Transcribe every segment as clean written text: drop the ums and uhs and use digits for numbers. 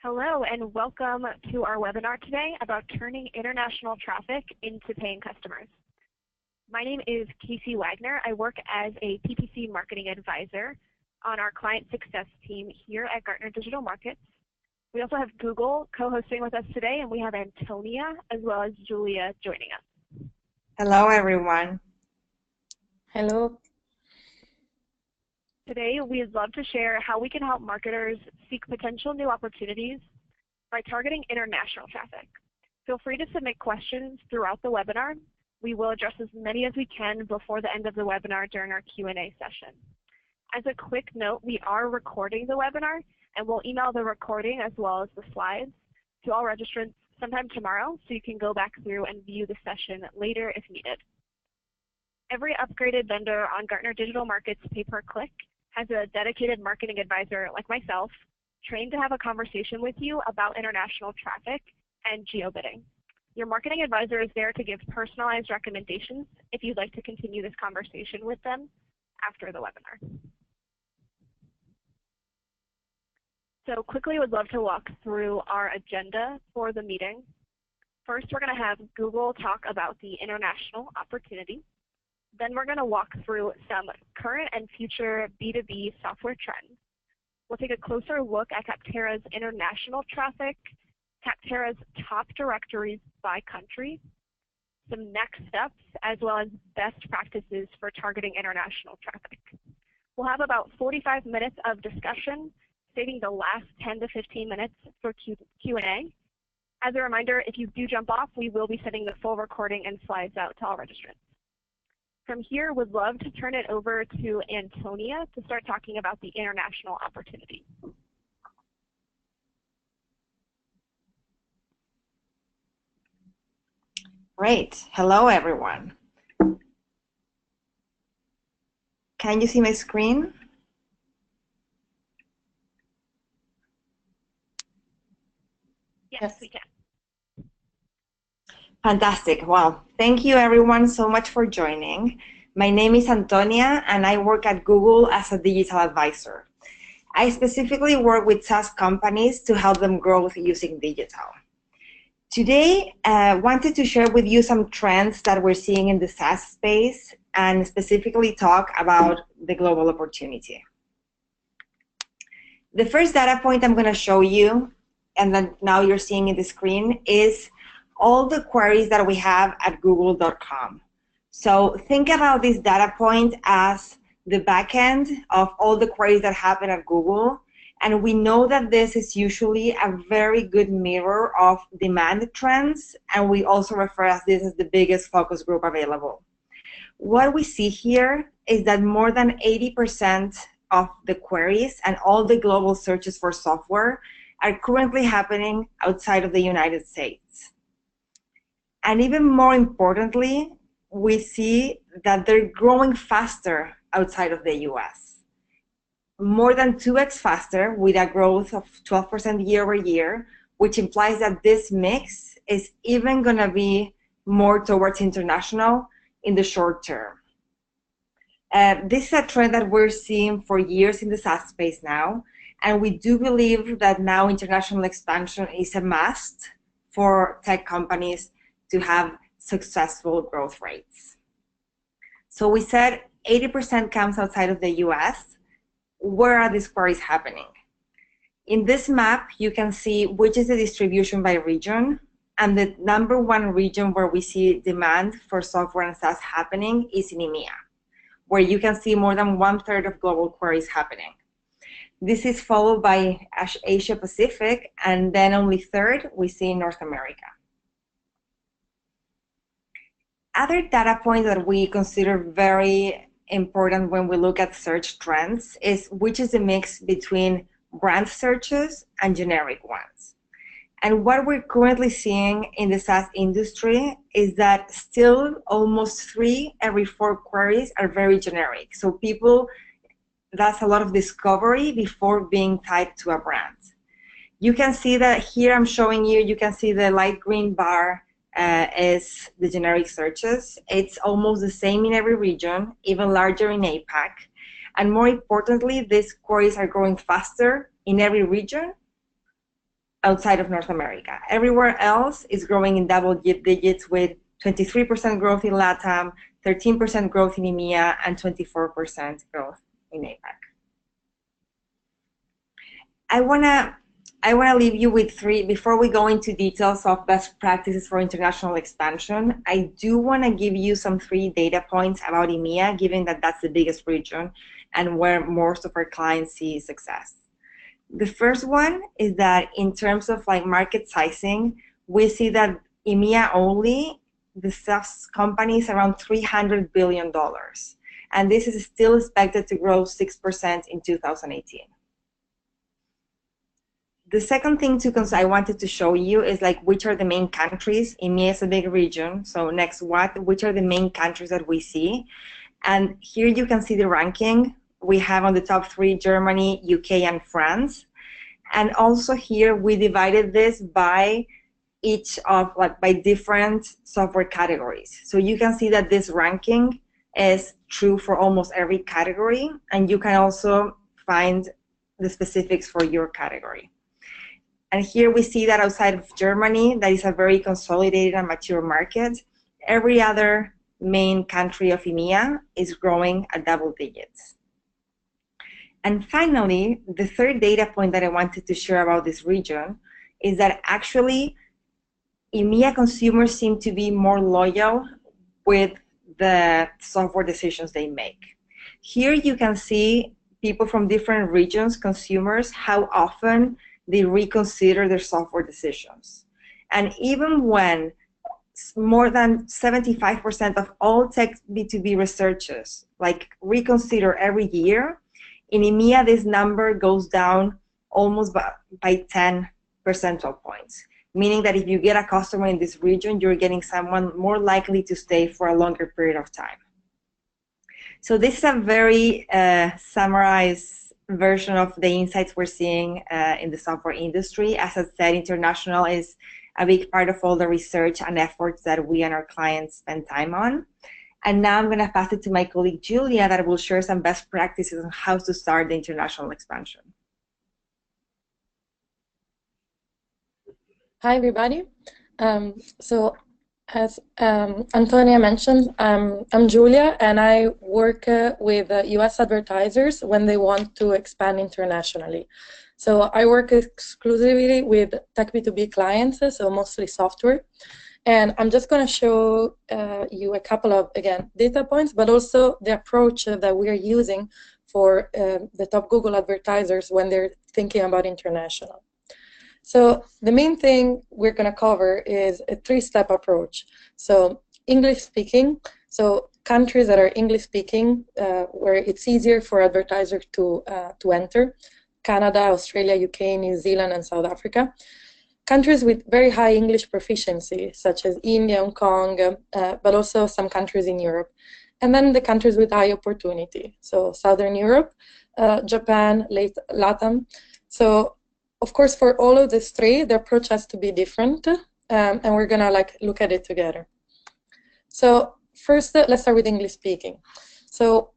Hello and welcome to our webinar today about turning international traffic into paying customers. My name is Casey Wagner. I work as a PPC marketing advisor on our client success team here at Gartner Digital Markets. We also have Google co-hosting with us today, and we have Antonia as well as Giulia joining us. Hello, everyone. Hello. Today, we'd love to share how we can help marketers seek potential new opportunities by targeting international traffic. Feel free to submit questions throughout the webinar. We will address as many as we can before the end of the webinar during our Q&A session. As a quick note, we are recording the webinar, and we'll email the recording as well as the slides to all registrants sometime tomorrow, so you can go back through and view the session later if needed. Every upgraded vendor on Gartner Digital Markets pay-per-click has a dedicated marketing advisor like myself, trained to have a conversation with you about international traffic and geo-bidding. Your marketing advisor is there to give personalized recommendations if you'd like to continue this conversation with them after the webinar. So quickly, would love to walk through our agenda for the meeting. First, we're going to have Google talk about the international opportunity. Then we're going to walk through some current and future B2B software trends. We'll take a closer look at Capterra's international traffic, Capterra's top directories by country, some next steps, as well as best practices for targeting international traffic. We'll have about 45 minutes of discussion, saving the last 10 to 15 minutes for Q&A. As a reminder, if you do jump off, we will be sending the full recording and slides out to all registrants. From here, would love to turn it over to Antonia to start talking about the international opportunity. Great. Hello, everyone. Can you see my screen? Yes, we can. Fantastic. Well, thank you everyone so much for joining. My name is Antonia and I work at Google as a digital advisor. I specifically work with SaaS companies to help them grow using digital. Today, I wanted to share with you some trends that we're seeing in the SaaS space and specifically talk about the global opportunity. The first data point I'm going to show you, and then now you're seeing in the screen, is all the queries that we have at google.com. So think about this data point as the back end of all the queries that happen at Google. And we know that this is usually a very good mirror of demand trends. And we also refer to this as the biggest focus group available. What we see here is that more than 80% of the queries and all the global searches for software are currently happening outside of the United States. And even more importantly, we see that they're growing faster outside of the US. More than 2x faster, with a growth of 12% year over year, which implies that this mix is even going to be more towards international in the short term. This is a trend that we're seeing for years in the SaaS space now, and we do believe that now international expansion is a must for tech companies to have successful growth rates. So we said 80% comes outside of the US. Where are these queries happening? In this map, you can see which is the distribution by region, and the #1 region where we see demand for software and SaaS happening is in EMEA, where you can see more than 1/3 of global queries happening. This is followed by Asia Pacific, and then only third we see in North America. Other data points that we consider very important when we look at search trends is which is the mix between brand searches and generic ones. And what we're currently seeing in the SaaS industry is that still almost 3 every 4 queries are very generic. So people, that's a lot of discovery before being tied to a brand. You can see that here I'm showing you, you can see the light green bar is the generic searches. It's almost the same in every region, even larger in APAC. And more importantly, these queries are growing faster in every region outside of North America. Everywhere else is growing in double digits with 23% growth in LATAM, 13% growth in EMEA, and 24% growth in APAC. I wanna leave you with three, before we go into details of best practices for international expansion, I do wanna give you some 3 data points about EMEA, given that that's the biggest region and where most of our clients see success. The first one is that in terms of like market sizing, we see that EMEA only, the SaaS company is around $300 billion. And this is still expected to grow 6% in 2018. The second thing I wanted to show you is like which are the main countries. EMEA is a big region, so next which are the main countries that we see? And here you can see the ranking. We have on the top 3 Germany, UK, and France. And also here we divided this by by different software categories. So you can see that this ranking is true for almost every category, and you can also find the specifics for your category. And here we see that outside of Germany, that is a very consolidated and mature market, every other main country of EMEA is growing at double digits. And finally, the third data point that I wanted to share about this region is that actually EMEA consumers seem to be more loyal with the software decisions they make. Here you can see people from different regions, consumers, how often they reconsider their software decisions. And even when more than 75% of all tech B2B researchers reconsider every year, in EMEA this number goes down almost by 10 percentage points, meaning that if you get a customer in this region, you're getting someone more likely to stay for a longer period of time. So this is a very summarized version of the insights we're seeing in the software industry. As I said, international is a big part of all the research and efforts that we and our clients spend time on. And now I'm going to pass it to my colleague Giulia that will share some best practices on how to start the international expansion. Hi, everybody. So as Antonia mentioned, I'm Giulia, and I work with US advertisers when they want to expand internationally. So I work exclusively with tech B2B clients, so mostly software. And I'm just going to show you a couple of, again, data points, but also the approach that we are using for the top Google advertisers when they're thinking about international. So the main thing we're going to cover is a 3-step approach. So English speaking, so countries that are English speaking, where it's easier for advertisers to enter, Canada, Australia, UK, New Zealand, and South Africa. Countries with very high English proficiency, such as India, Hong Kong, but also some countries in Europe. And then the countries with high opportunity, so Southern Europe, Japan, LATAM. So, of course, for all of these 3, the approach has to be different, and we're going to look at it together. So first, let's start with English speaking. So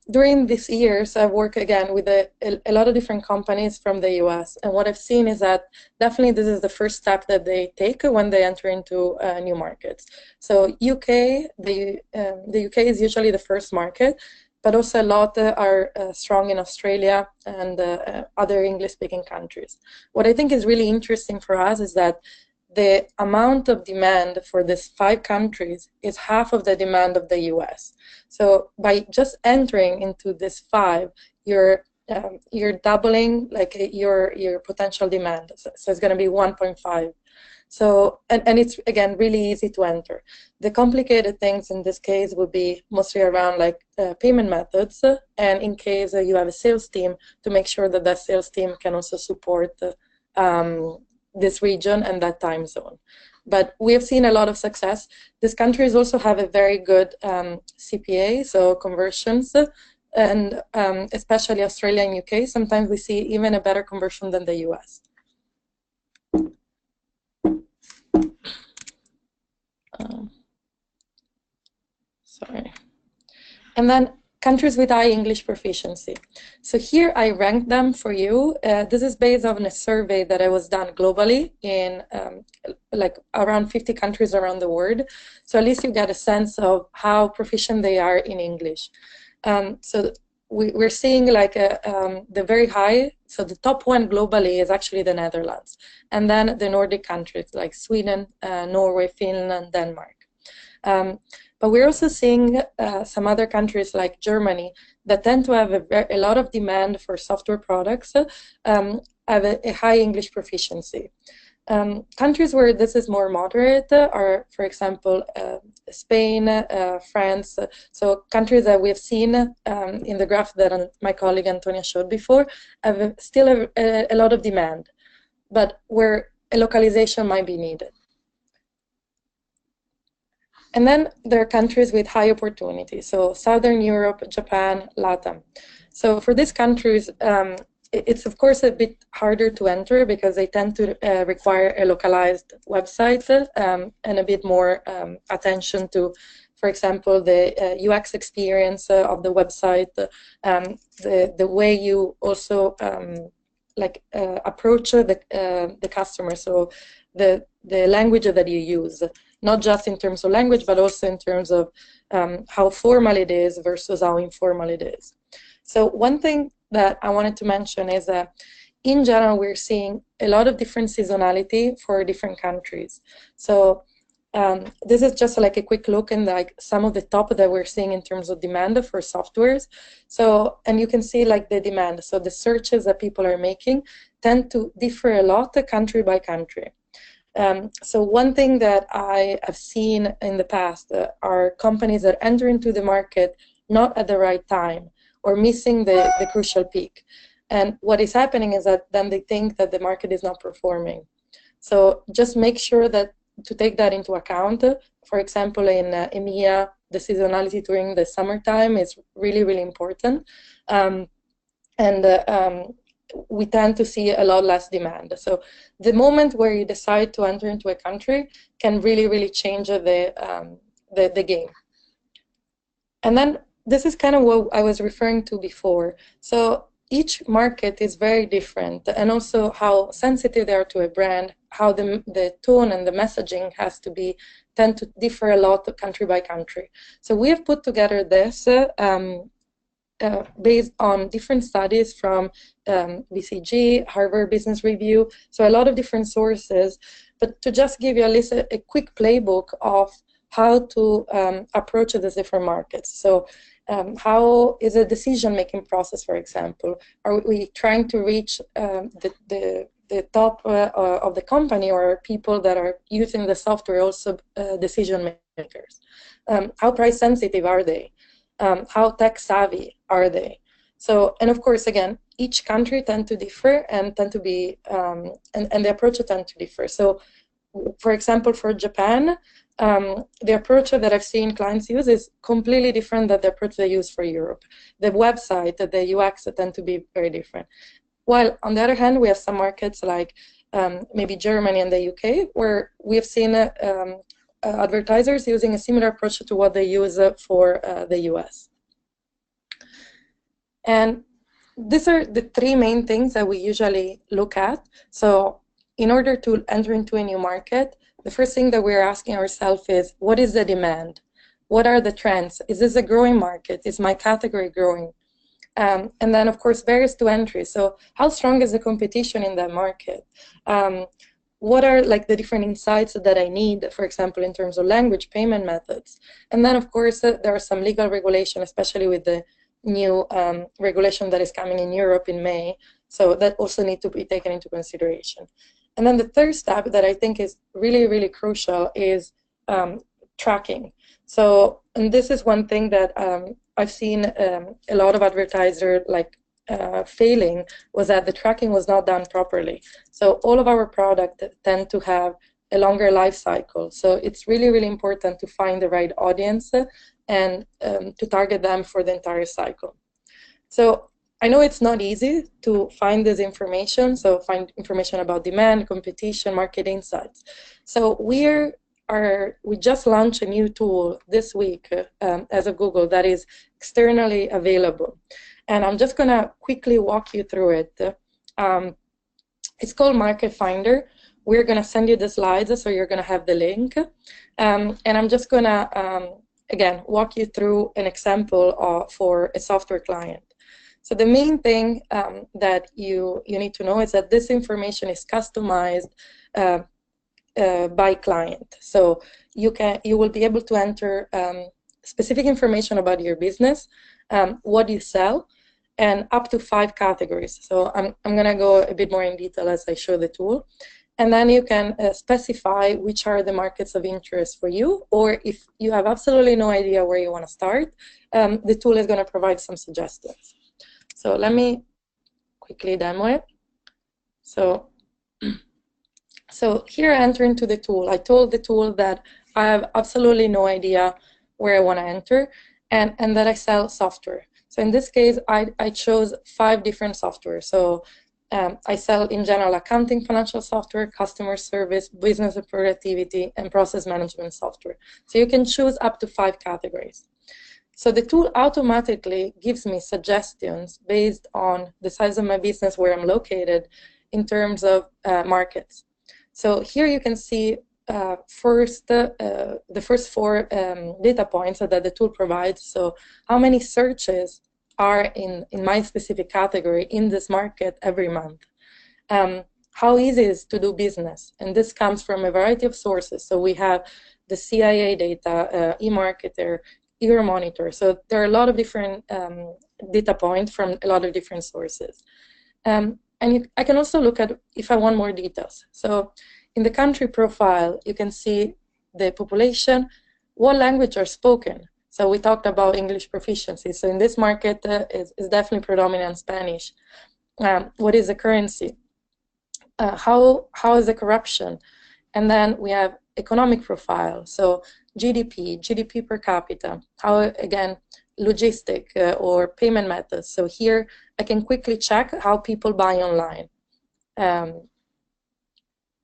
during these years, I've worked again with a lot of different companies from the US, and what I've seen is that definitely this is the first step that they take when they enter into new markets. So the UK is usually the first market, but also a lot are strong in Australia and other English-speaking countries. What I think is really interesting for us is that the amount of demand for these 5 countries is half of the demand of the US. So by just entering into this 5, you're doubling your potential demand. So it's going to be 1.5. So and it's again really easy to enter. The complicated things in this case would be mostly around payment methods, and in case you have a sales team, to make sure that that sales team can also support this region and that time zone. But we have seen a lot of success. These countries also have a very good CPA, so conversions, and especially Australia and UK. Sometimes we see even a better conversion than the US. Sorry. And then countries with high English proficiency. So here I ranked them for you. This is based on a survey that I was done globally in like around 50 countries around the world. So at least you get a sense of how proficient they are in English. So we're seeing like the very high, so the top one globally is actually the Netherlands, and then the Nordic countries like Sweden, Norway, Finland, Denmark. But we're also seeing some other countries like Germany that tend to have a lot of demand for software products, have a high English proficiency. Countries where this is more moderate are, for example, Spain, France. So countries that we've seen in the graph that my colleague Antonia showed before still have a lot of demand, but where a localization might be needed. And then there are countries with high opportunity, so Southern Europe, Japan, LATAM. So for these countries, it's of course a bit harder to enter because they tend to require a localized website and a bit more attention to, for example, the UX experience of the website, the way you also approach the customer, so the language that you use, not just in terms of language, but also in terms of how formal it is versus how informal it is. So one thing that I wanted to mention is that in general, we're seeing a lot of different seasonality for different countries. So this is just like a quick look in like some of the top that we're seeing in terms of demand for softwares. So, and you can see like the demand. So the searches that people are making tend to differ a lot country by country. So one thing that I have seen in the past are companies that enter into the market not at the right time or missing the crucial peak. And what is happening is that then they think that the market is not performing. So just make sure that to take that into account. For example, in EMEA, the seasonality during the summertime is really, really important. We tend to see a lot less demand. So the moment where you decide to enter into a country can really, really change the game. And then this is kind of what I was referring to before. So each market is very different, and also how sensitive they are to a brand, how the tone and the messaging has to be, tend to differ a lot country by country. So we have put together this based on different studies from BCG, Harvard Business Review, so a lot of different sources, but to just give you a quick playbook of how to approach the different markets. So how is a decision-making process, for example? Are we trying to reach the top of the company, or people that are using the software also decision makers? How price sensitive are they? How tech savvy are they? So, and of course, again, each country tend to differ and tend to be, and the approach tend to differ. So, for example, for Japan, the approach that I've seen clients use is completely different than the approach they use for Europe. The website, the UX tend to be very different. While on the other hand, we have some markets like maybe Germany and the UK, where we have seen advertisers using a similar approach to what they use for the US. And these are the three main things that we usually look at. So in order to enter into a new market, the first thing that we're asking ourselves is, what is the demand? What are the trends? Is this a growing market? Is my category growing? And then, of course, barriers to entry. So how strong is the competition in that market? What are like the different insights that I need, for example, in terms of language, payment methods? And then, of course, there are some legal regulation, especially with the new regulation that is coming in Europe in May. So that also need to be taken into consideration. And then the third step that I think is really, really crucial is tracking. So, and this is one thing that I've seen a lot of advertisers failing, was that the tracking was not done properly. So all of our products tend to have a longer life cycle. So it's really, really important to find the right audience and to target them for the entire cycle. So I know it's not easy to find this information, so find information about demand, competition, market insights. So we just launched a new tool this week as of Google that is externally available. And I'm just going to quickly walk you through it. It's called Market Finder. We're going to send you the slides, so you're going to have the link. And I'm just going to, again, walk you through an example for a software client. So the main thing that you need to know is that this information is customized by client. So you will be able to enter specific information about your business, what you sell, and up to 5 categories. So I'm going to go a bit more in detail as I show the tool. And then you can specify which are the markets of interest for you, or if you have absolutely no idea where you want to start, the tool is going to provide some suggestions. So let me quickly demo it. So here I enter into the tool. I told the tool that I have absolutely no idea where I want to enter, and that I sell software. So in this case, I chose 5 different software. So I sell, in general, accounting, financial software, customer service, business and productivity, and process management software. So you can choose up to 5 categories. So the tool automatically gives me suggestions based on the size of my business, where I'm located, in terms of markets. So here you can see the first 4 data points that the tool provides. So how many searches are in my specific category in this market every month. How easy it is to do business. And this comes from a variety of sources. So we have the CIA data, eMarketer, Euromonitor. So there are a lot of different data points from a lot of different sources. And I can also look at if I want more details. So in the country profile, you can see the population, what language are spoken. So we talked about English proficiency. So in this market, is definitely predominant Spanish. What is the currency? How is the corruption? And then we have economic profile. So GDP per capita. How, again, logistic or payment methods. So here I can quickly check how people buy online.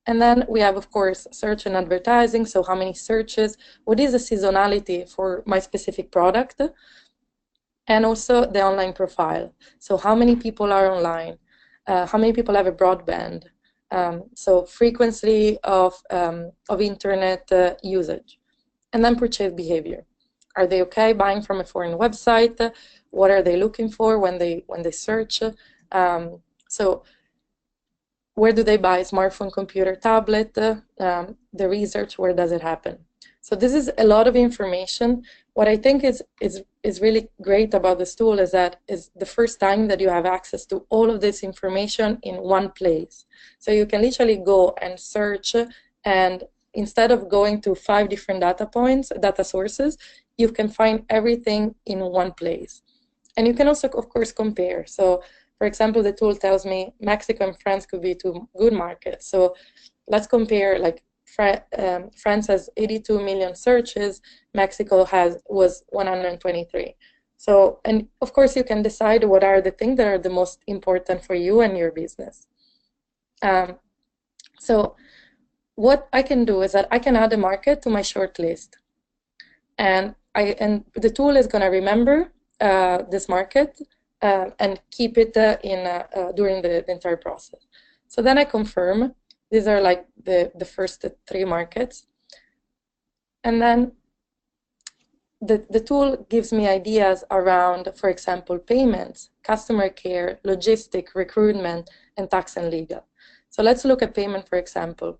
And then we have, of course, search and advertising. So how many searches? What is the seasonality for my specific product? And also the online profile. So how many people are online? How many people have a broadband? So frequency of internet usage. And then purchase behavior. Are they okay buying from a foreign website? What are they looking for when they search? So where do they buy? Smartphone, computer, tablet? The research, where does it happen? So this is a lot of information. What I think is really great about this tool is that it's the first time that you have access to all of this information in one place. So you can literally go and search, and instead of going to 5 different data sources, you can find everything in one place. And you can also, of course, compare. So for example, the tool tells me Mexico and France could be 2 good markets. So let's compare, like France has 82 million searches, Mexico was 123. So, and of course you can decide what are the things that are the most important for you and your business. So what I can do is that I can add a market to my short list. And the tool is going to remember this market and keep it during the entire process. So then I confirm. These are like the first 3 markets. And then the tool gives me ideas around, for example, payments, customer care, logistic, recruitment, and tax and legal. So let's look at payment, for example.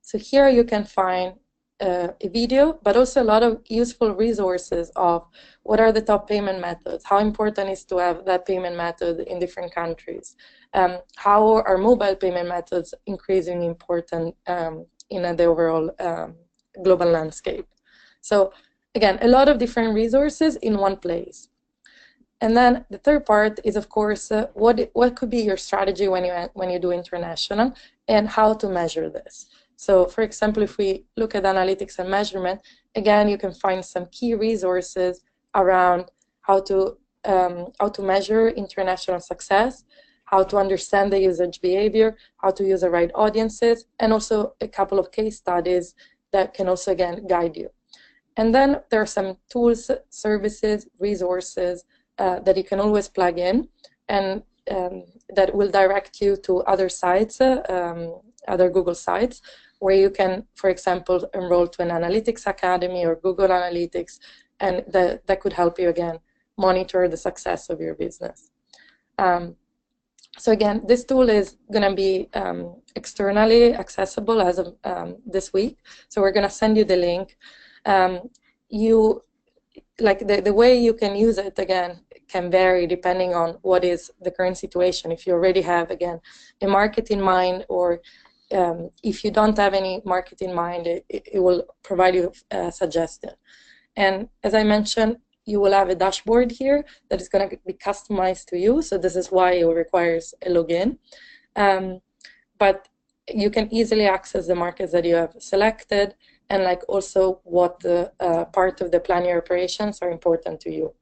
So here you can find a video, but also a lot of useful resources of what are the top payment methods, how important it is to have that payment method in different countries, how are mobile payment methods increasingly important in the overall global landscape. So again, a lot of different resources in one place. And then the third part is, of course, what could be your strategy when you do international, and how to measure this. So for example, if we look at analytics and measurement, again, you can find some key resources around how to measure international success, how to understand the usage behavior, how to use the right audiences, and also a couple of case studies that can also, again, guide you. And then there are some tools, services, resources that you can always plug in, and that will direct you to other sites, other Google sites, where you can, for example, enroll to an Analytics Academy or Google Analytics, and that could help you, again, monitor the success of your business. So again, this tool is going to be externally accessible as of this week. So we're going to send you the link. The way you can use it, again, can vary depending on what is the current situation. If you already have, again, a market in mind, or if you don't have any market in mind, it will provide you a suggestion. And as I mentioned, you will have a dashboard here that is going to be customized to you. So this is why it requires a login. But you can easily access the markets that you have selected, and also what the part of the plan your operations are important to you.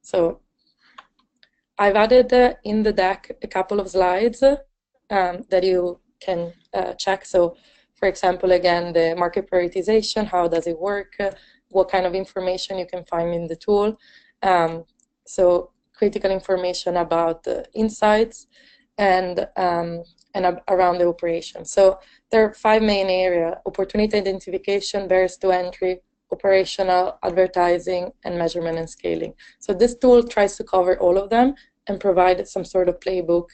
So I've added in the deck a couple of slides that you can check. So for example, again, the market prioritization, how does it work? What kind of information you can find in the tool. So critical information about the insights and around the operation. So there are 5 main areas: opportunity identification, barriers to entry, operational, advertising, and measurement and scaling. So this tool tries to cover all of them and provide some sort of playbook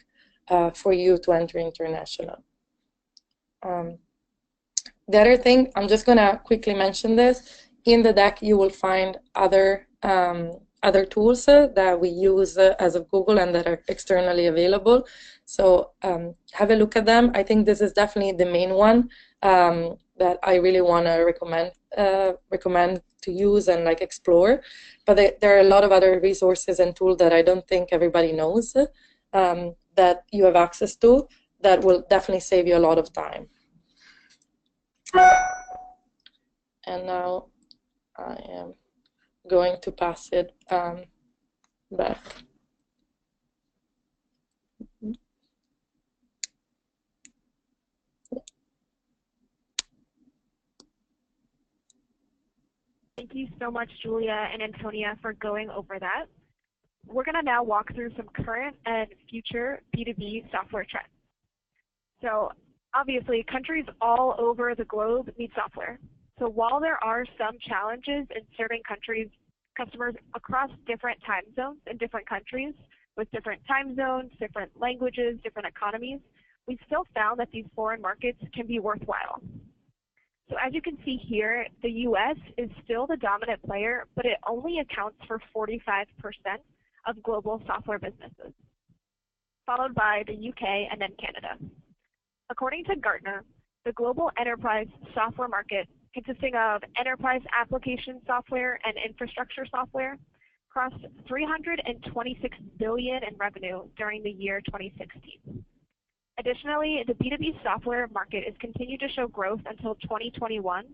for you to enter international. The other thing, I'm just going to quickly mention this. In the deck, you will find other tools that we use as of Google and that are externally available. So have a look at them. I think this is definitely the main one that I really want to recommend to use and explore. But there are a lot of other resources and tools that I don't think everybody knows that you have access to that will definitely save you a lot of time. And now I am going to pass it back. Thank you so much, Giulia and Antonia, for going over that. We're going to now walk through some current and future B2B software trends. So obviously, countries all over the globe need software. So while there are some challenges in serving customers across different time zones in different countries with different time zones, different languages, different economies, we still found that these foreign markets can be worthwhile. So as you can see here, the US is still the dominant player, but it only accounts for 45% of global software businesses, followed by the UK and then Canada. According to Gartner, the global enterprise software market, consisting of enterprise application software and infrastructure software, crossed $326 billion in revenue during the year 2016. Additionally, the B2B software market is continued to show growth until 2021,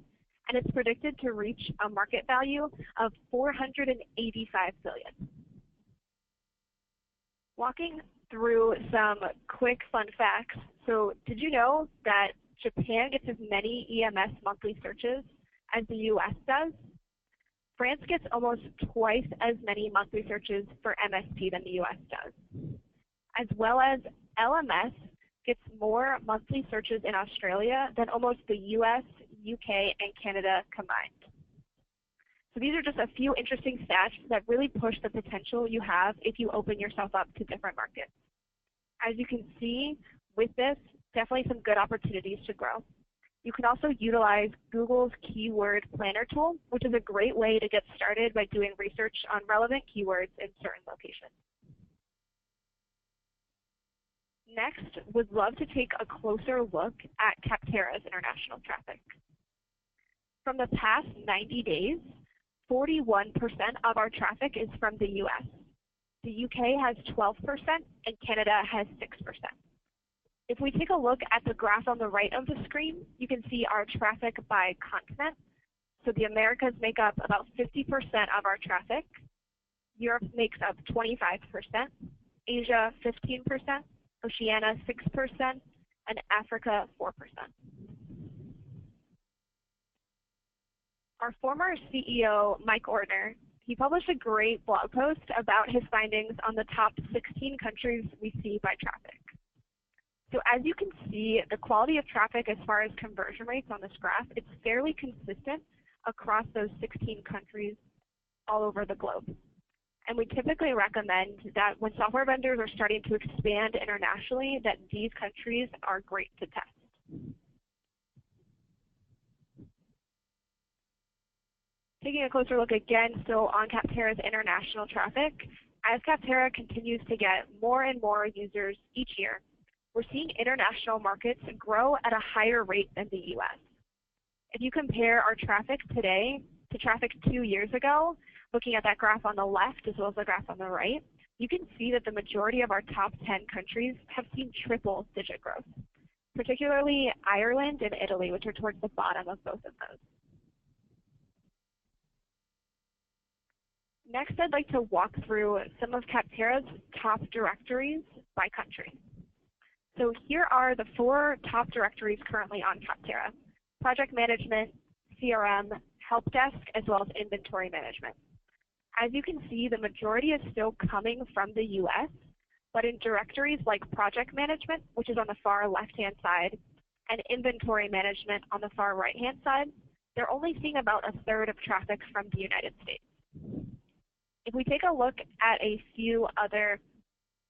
and it's predicted to reach a market value of $485 billion. Walking through some quick fun facts. So did you know that Japan gets as many EMS monthly searches as the US does? France gets almost twice as many monthly searches for MSP than the US does. As well as LMS gets more monthly searches in Australia than almost the US, UK, and Canada combined. So these are just a few interesting stats that really push the potential you have if you open yourself up to different markets. As you can see with this, definitely some good opportunities to grow. You can also utilize Google's Keyword Planner tool, which is a great way to get started by doing research on relevant keywords in certain locations. Next, would love to take a closer look at Capterra's international traffic. From the past 90 days, 41% of our traffic is from the US. The UK has 12% and Canada has 6%. If we take a look at the graph on the right of the screen, you can see our traffic by continent. So the Americas make up about 50% of our traffic. Europe makes up 25%, Asia 15%, Oceania 6%, and Africa 4%. Our former CEO, Mike Ortner, he published a great blog post about his findings on the top 16 countries we see by traffic. So as you can see, the quality of traffic as far as conversion rates on this graph, it's fairly consistent across those 16 countries all over the globe. And we typically recommend that when software vendors are starting to expand internationally, that these countries are great to test. Taking a closer look again still on Capterra's international traffic, as Capterra continues to get more and more users each year, we're seeing international markets grow at a higher rate than the US. If you compare our traffic today to traffic 2 years ago, looking at that graph on the left as well as the graph on the right, you can see that the majority of our top 10 countries have seen triple-digit growth, particularly Ireland and Italy, which are towards the bottom of both of those. Next, I'd like to walk through some of Capterra's top directories by country. So here are the 4 top directories currently on Capterra: project management, CRM, help desk, as well as inventory management. As you can see, the majority is still coming from the US, but in directories like project management, which is on the far left-hand side, and inventory management on the far right-hand side, they're only seeing about 1/3 of traffic from the United States. If we take a look at a few other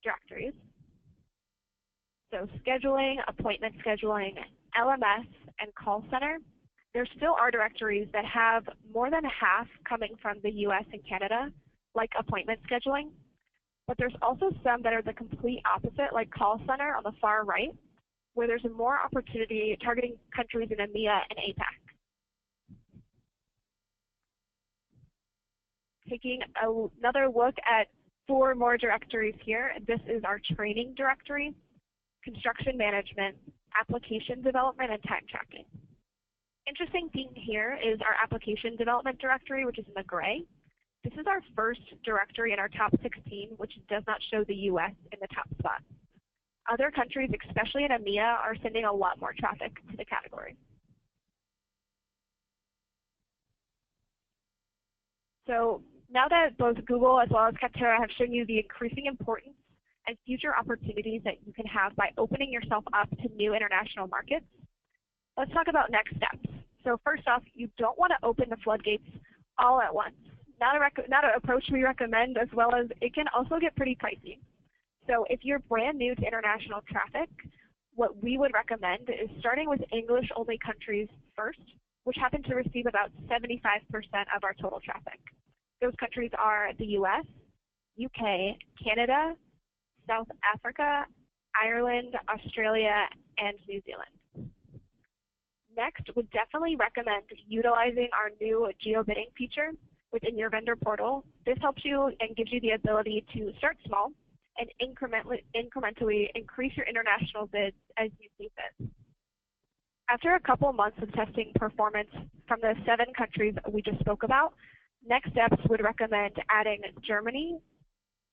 directories, so scheduling, appointment scheduling, LMS, and call center, there still are directories that have more than half coming from the US and Canada, like appointment scheduling, but there's also some that are the complete opposite, like call center on the far right, where there's more opportunity targeting countries in EMEA and APAC. Taking another look at 4 more directories here, this is our training directory, construction management, application development, and time tracking. Interesting thing here is our application development directory, which is in the gray. This is our first directory in our top 16, which does not show the US in the top spot. Other countries, especially in EMEA, are sending a lot more traffic to the category. So now that both Google as well as Capterra have shown you the increasing importance and future opportunities that you can have by opening yourself up to new international markets, let's talk about next steps. So first off, you don't want to open the floodgates all at once. Not an approach we recommend, as well as it can also get pretty pricey. So if you're brand new to international traffic, what we would recommend is starting with English-only countries first, which happen to receive about 75% of our total traffic. Those countries are the US, UK, Canada, South Africa, Ireland, Australia, and New Zealand. Next, would definitely recommend utilizing our new Geo-Bidding feature within your vendor portal. This helps you and gives you the ability to start small and incrementally increase your international bids as you see fit. After a couple months of testing performance from the 7 countries we just spoke about, next steps would recommend adding Germany,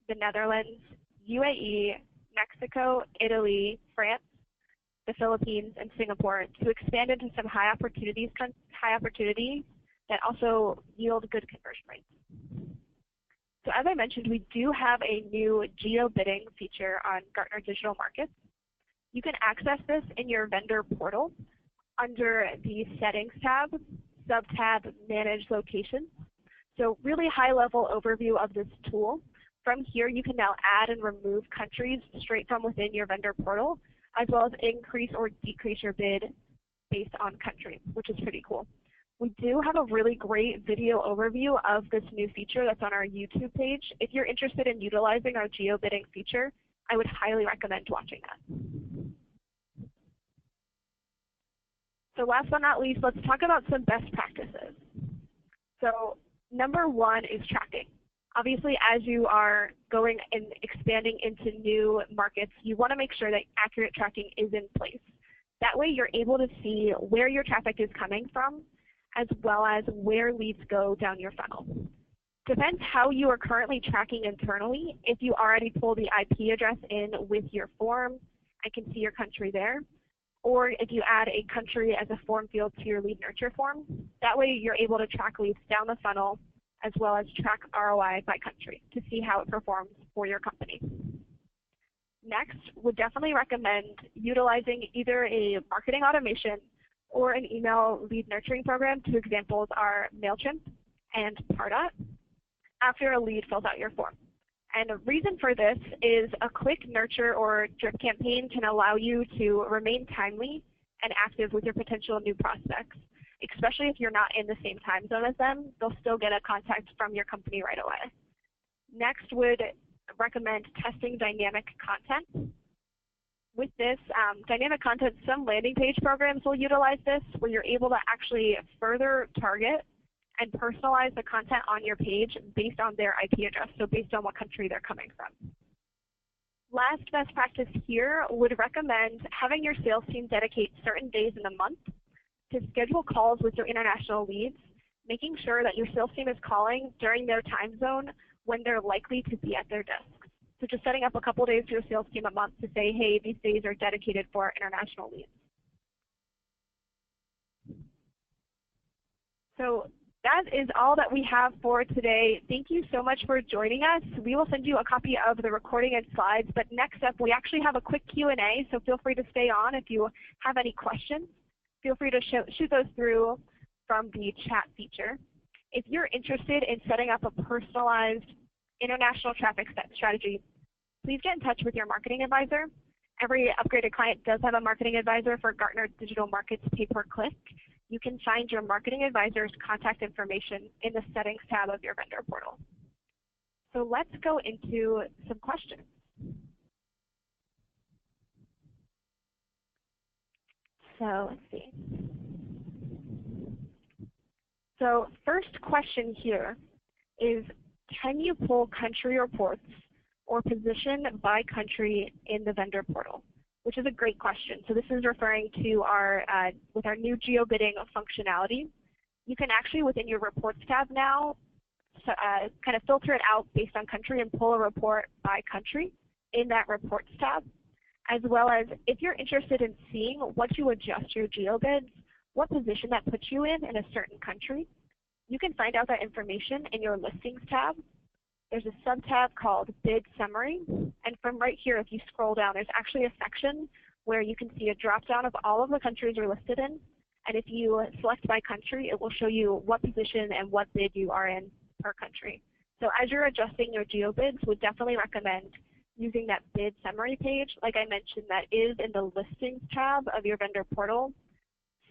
the Netherlands, UAE, Mexico, Italy, France, the Philippines, and Singapore to expand into some high opportunity that also yield good conversion rates. So as I mentioned, we do have a new Geo-Bidding feature on Gartner Digital Markets. You can access this in your vendor portal under the Settings tab, sub-tab Manage Locations. So really high-level overview of this tool. From here, you can now add and remove countries straight from within your vendor portal, as well as increase or decrease your bid based on country, which is pretty cool. We do have a really great video overview of this new feature that's on our YouTube page. If you're interested in utilizing our Geo-Bidding feature, I would highly recommend watching that. So last but not least, let's talk about some best practices. So number 1 is tracking. Obviously, as you are going and expanding into new markets, you want to make sure that accurate tracking is in place. That way you're able to see where your traffic is coming from, as well as where leads go down your funnel. Depends how you are currently tracking internally. If you already pull the IP address in with your form, I can see your country there. or if you add a country as a form field to your lead nurture form. That way you're able to track leads down the funnel as well as track ROI by country to see how it performs for your company. Next, would definitely recommend utilizing either a marketing automation or an email lead nurturing program. Two examples are MailChimp and Pardot after a lead fills out your form. And the reason for this is a quick nurture or drip campaign can allow you to remain timely and active with your potential new prospects, especially if you're not in the same time zone as them. They'll still get a contact from your company right away. Next, would recommend testing dynamic content. With this, dynamic content, some landing page programs will utilize this, where you're able to actually further target and personalize the content on your page based on their IP address, so based on what country they're coming from. Last best practice here would recommend having your sales team dedicate certain days in the month to schedule calls with your international leads, making sure that your sales team is calling during their time zone when they're likely to be at their desks. So just setting up a couple days for your sales team a month to say, hey, these days are dedicated for our international leads. So that is all that we have for today. Thank you so much for joining us. We will send you a copy of the recording and slides, but next up we actually have a quick Q&A, so feel free to stay on if you have any questions. Feel free to shoot those through from the chat feature. If you're interested in setting up a personalized international traffic strategy, please get in touch with your marketing advisor. Every upgraded client does have a marketing advisor for Gartner Digital Markets pay-per-click. You can find your marketing advisor's contact information in the settings tab of your vendor portal. So let's go into some questions. So let's see. So first question here is, can you pull country reports or position by country in the vendor portal? Which is a great question. So this is referring to our, with our new Geo-Bidding functionality. You can actually, within your reports tab now, kind of filter it out based on country and pull a report by country in that reports tab, as well as if you're interested in seeing what you adjust your Geo-Bids, what position that puts you in a certain country, you can find out that information in your listings tab. There's a sub-tab called Bid Summary, and from right here, if you scroll down, there's actually a section where you can see a drop-down of all of the countries you're listed in, and if you select by country, it will show you what position and what bid you are in per country. So as you're adjusting your geo-bids, would definitely recommend using that Bid Summary page. Like I mentioned, that is in the Listings tab of your vendor portal,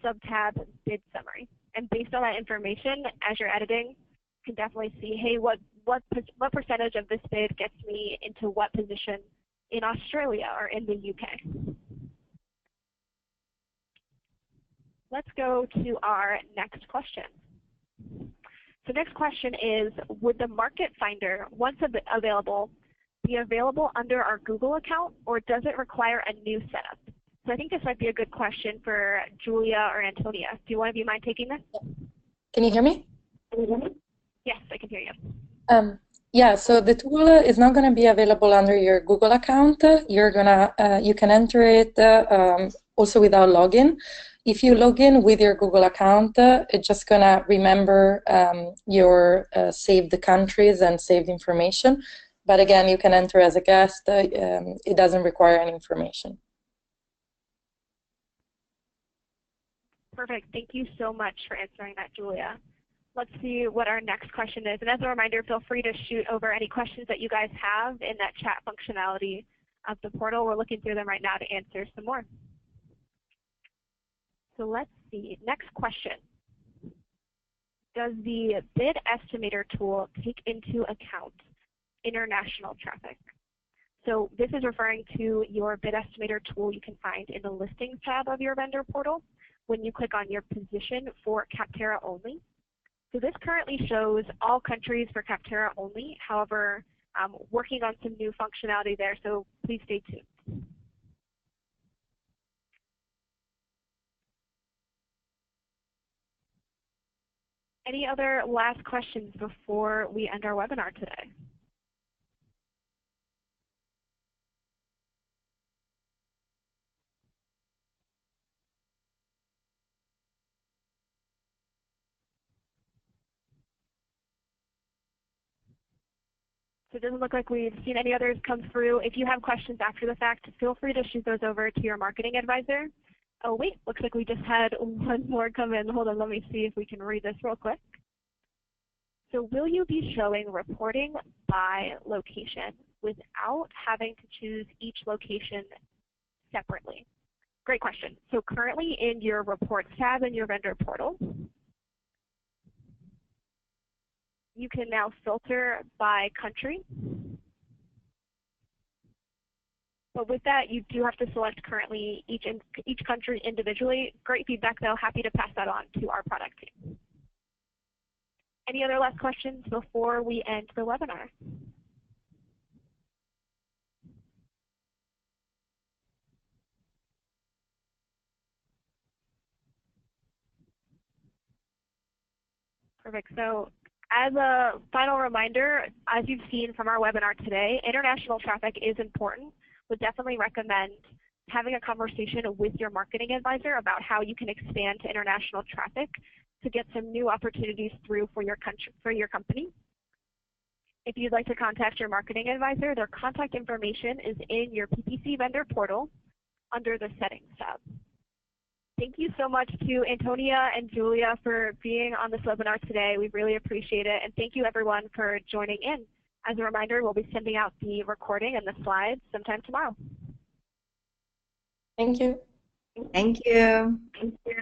sub-tab Bid Summary. And based on that information, as you're editing, you can definitely see, hey, what percentage of this bid gets me into what position in Australia or in the UK. Let's go to our next question. So next question is, would the Market Finder, once available, be available under our Google account, or does it require a new setup? So I think this might be a good question for Giulia or Antonia. Do one of you mind taking this? Can you hear me? Yes, I can hear you. Yeah, so the tool is not going to be available under your Google account. You can enter it also without login. If you log in with your Google account, it's just going to remember your saved countries and saved information. But again, you can enter as a guest. It doesn't require any information. Perfect. Thank you so much for answering that, Giulia. Let's see what our next question is. And as a reminder, feel free to shoot over any questions that you guys have in that chat functionality of the portal. We're looking through them right now to answer some more. So let's see. Next question. Does the bid estimator tool take into account international traffic? So this is referring to your bid estimator tool you can find in the Listings tab of your vendor portal when you click on your position for Capterra only. So this currently shows all countries for Capterra only. However, I'm working on some new functionality there, so please stay tuned. Any other last questions before we end our webinar today? So it doesn't look like we've seen any others come through. If you have questions after the fact, feel free to shoot those over to your marketing advisor. Oh wait, looks like we just had one more come in. Hold on, let me see if we can read this real quick. So will you be showing reporting by location without having to choose each location separately? Great question. So currently in your reports tab in your vendor portal, you can now filter by country. But with that, you do have to select currently each country individually. Great feedback though, happy to pass that on to our product team. Any other last questions before we end the webinar? Perfect. So as a final reminder, as you've seen from our webinar today, international traffic is important. Would definitely recommend having a conversation with your marketing advisor about how you can expand to international traffic to get some new opportunities through for your company. If you'd like to contact your marketing advisor, their contact information is in your PPC vendor portal under the Settings tab. Thank you so much to Antonia and Giulia for being on this webinar today. We really appreciate it. And thank you everyone for joining in. As a reminder, we'll be sending out the recording and the slides sometime tomorrow. Thank you. Thank you. Thank you.